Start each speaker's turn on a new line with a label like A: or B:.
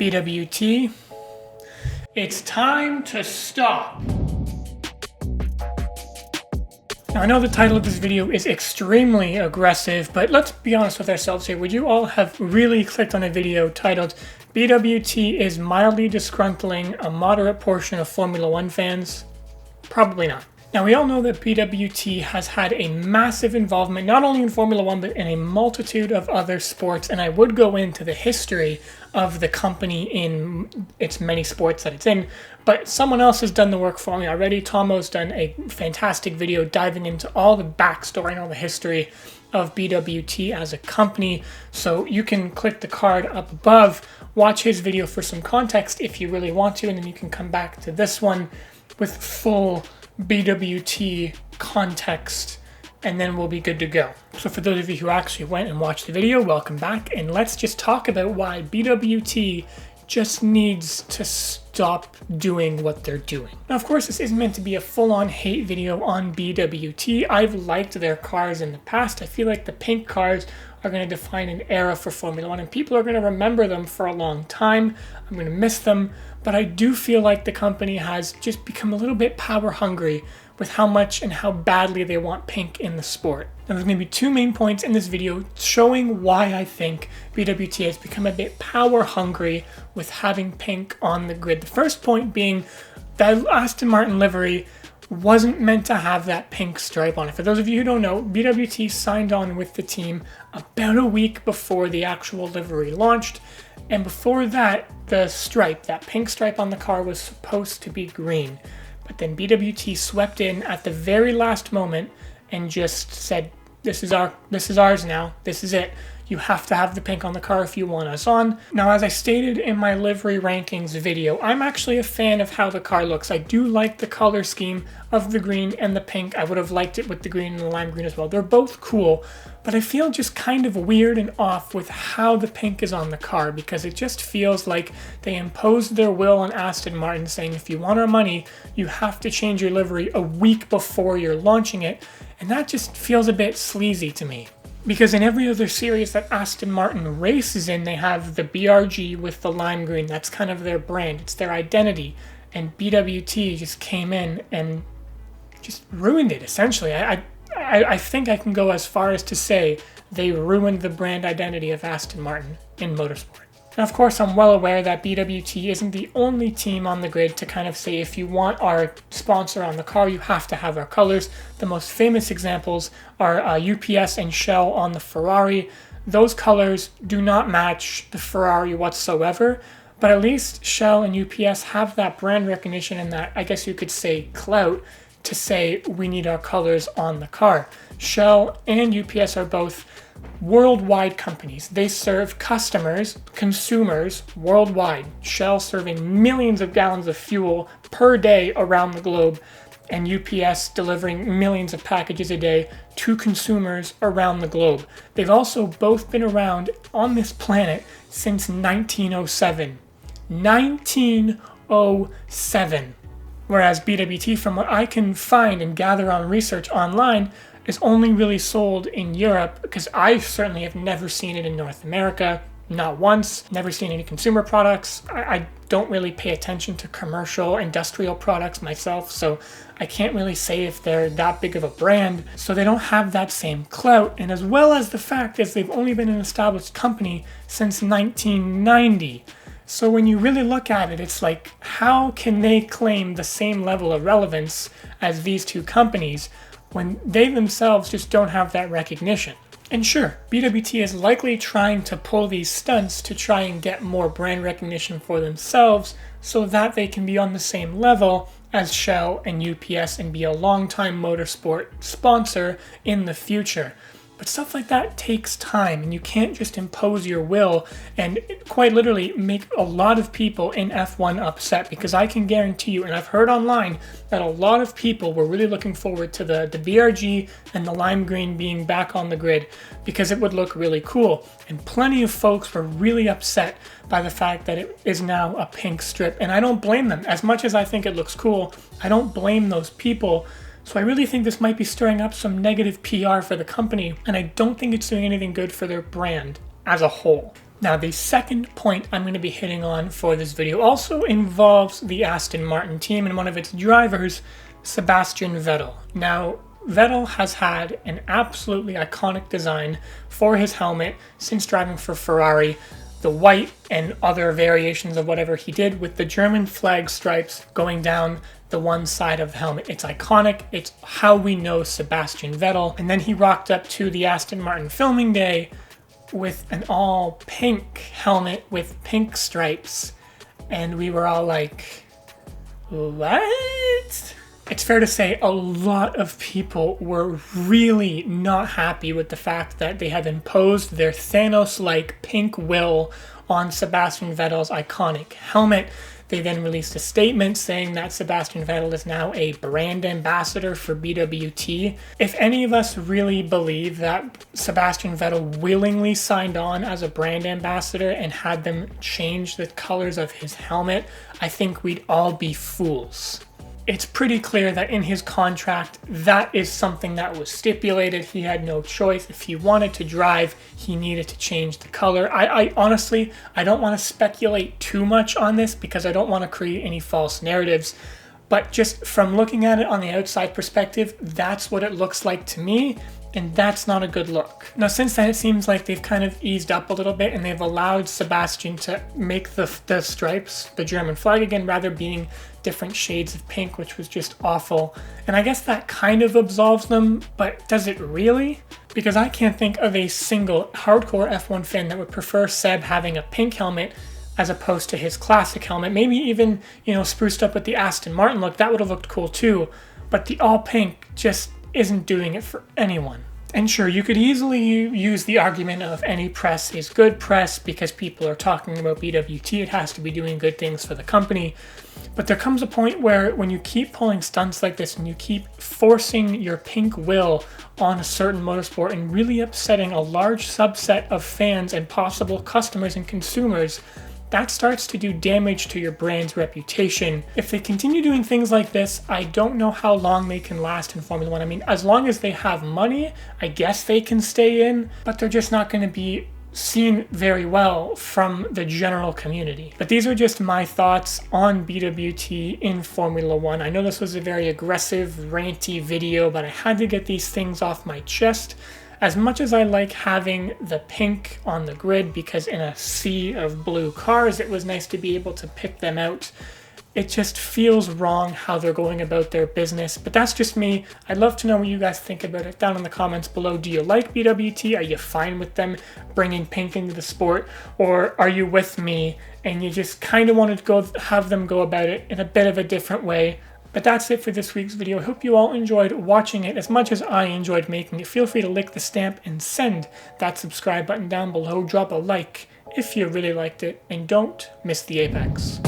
A: BWT, it's time to stop. Now, I know the title of this video is extremely aggressive, but let's be honest with ourselves here. Would you all have really clicked on a video titled BWT is mildly disgruntling a moderate portion of Formula One fans? Probably not. Now, we all know that BWT has had a massive involvement, not only in Formula One, but in a multitude of other sports, and I would go into the history of the company in its many sports that it's in, but someone else has done the work for me already. Tomo's done a fantastic video diving into all the backstory and all the history of BWT as a company, so you can click the card up above, watch his video for some context if you really want to, and then you can come back to this one with full BWT context, and then we'll be good to go. So for those of you who actually went and watched the video, welcome back, and let's just talk about why BWT just needs to stop doing what they're doing. Now, of course, this isn't meant to be a full-on hate video on BWT. I've liked their cars in the past. I feel like the pink cars are going to define an era for Formula One, and people are going to remember them for a long time. I'm going to miss them, but I do feel like the company has just become a little bit power hungry with how much and how badly they want pink in the sport. Now, there's going to be two main points in this video showing why I think BWT has become a bit power hungry with having pink on the grid. The first point being that Aston Martin livery wasn't meant to have that pink stripe on it. For those of you who don't know, BWT signed on with the team about a week before the actual livery launched, and before that, the stripe, that pink stripe on the car, was supposed to be green. But then BWT swept in at the very last moment and just said, this is ours now, this is it. You have to have the pink on the car if you want us on. Now, as I stated in my livery rankings video, I'm actually a fan of how the car looks. I do like the color scheme of the green and the pink. I would have liked it with the green and the lime green as well. They're both cool, but I feel just kind of weird and off with how the pink is on the car, because it just feels like they imposed their will on Aston Martin, saying if you want our money, you have to change your livery a week before you're launching it, and that just feels a bit sleazy to me. Because in every other series that Aston Martin races in, they have the BRG with the lime green. That's kind of their brand. It's their identity. And BWT just came in and just ruined it, essentially. I think I can go as far as to say they ruined the brand identity of Aston Martin in motorsport. Now, of course, I'm well aware that BWT isn't the only team on the grid to kind of say, if you want our sponsor on the car, you have to have our colors. The most famous examples are UPS and Shell on the Ferrari. Those colors do not match the Ferrari whatsoever, but at least Shell and UPS have that brand recognition and that, I guess you could say, clout to say, we need our colors on the car. Shell and UPS are both worldwide companies. They serve customers, consumers worldwide. Shell serving millions of gallons of fuel per day around the globe, and UPS delivering millions of packages a day to consumers around the globe. They've also both been around on this planet since 1907. 1907. Whereas BWT, from what I can find and gather on research online, is only really sold in Europe, because I certainly have never seen it in North America, not once, never seen any consumer products. I don't really pay attention to commercial, industrial products myself, so I can't really say if they're that big of a brand, so they don't have that same clout, and as well as the fact is they've only been an established company since 1990. So when you really look at it, it's like, how can they claim the same level of relevance as these two companies when they themselves just don't have that recognition? And sure, BWT is likely trying to pull these stunts to try and get more brand recognition for themselves so that they can be on the same level as Shell and UPS and be a long-time motorsport sponsor in the future. But stuff like that takes time, and you can't just impose your will and quite literally make a lot of people in F1 upset, because I can guarantee you, and I've heard online, that a lot of people were really looking forward to the BRG and the lime green being back on the grid because it would look really cool. And plenty of folks were really upset by the fact that it is now a pink strip, and I don't blame them. As much as I think it looks cool, I don't blame those people. So I really think this might be stirring up some negative PR for the company, and I don't think it's doing anything good for their brand as a whole. Now, the second point I'm going to be hitting on for this video also involves the Aston Martin team and one of its drivers, Sebastian Vettel. Now, Vettel has had an absolutely iconic design for his helmet since driving for Ferrari. The white and other variations of whatever he did with the German flag stripes going down the one side of the helmet. It's iconic. It's how we know Sebastian Vettel. And then he rocked up to the Aston Martin filming day with an all pink helmet with pink stripes. And we were all like, what? It's fair to say a lot of people were really not happy with the fact that they have imposed their Thanos-like pink will on Sebastian Vettel's iconic helmet. They then released a statement saying that Sebastian Vettel is now a brand ambassador for BWT. If any of us really believe that Sebastian Vettel willingly signed on as a brand ambassador and had them change the colors of his helmet, I think we'd all be fools. It's pretty clear that in his contract, that is something that was stipulated. He had no choice. If he wanted to drive, he needed to change the color. I honestly, I don't want to speculate too much on this because I don't want to create any false narratives. But just from looking at it on the outside perspective, that's what it looks like to me. And that's not a good look. Now, since then, it seems like they've kind of eased up a little bit and they've allowed Sebastian to make the stripes, the German flag again, rather being different shades of pink, which was just awful. And I guess that kind of absolves them, but does it really? Because I can't think of a single hardcore F1 fan that would prefer Seb having a pink helmet as opposed to his classic helmet. Maybe even, spruced up with the Aston Martin look. That would have looked cool too. But the all pink just isn't doing it for anyone. And sure, you could easily use the argument of any press is good press because people are talking about BWT, it has to be doing good things for the company. But there comes a point where when you keep pulling stunts like this and you keep forcing your pink will on a certain motorsport and really upsetting a large subset of fans and possible customers and consumers, that starts to do damage to your brand's reputation. If they continue doing things like this, I don't know how long they can last in Formula One. I mean, as long as they have money, I guess they can stay in, but they're just not going to be seen very well from the general community. But these are just my thoughts on BWT in Formula One. I know this was a very aggressive, ranty video, but I had to get these things off my chest. As much as I like having the pink on the grid, because in a sea of blue cars, it was nice to be able to pick them out, it just feels wrong how they're going about their business. But that's just me. I'd love to know what you guys think about it down in the comments below. Do you like BWT? Are you fine with them bringing pink into the sport? Or are you with me and you just kind of wanted to have them go about it in a bit of a different way? But that's it for this week's video. I hope you all enjoyed watching it as much as I enjoyed making it. Feel free to lick the stamp and send that subscribe button down below. Drop a like if you really liked it, and don't miss the apex.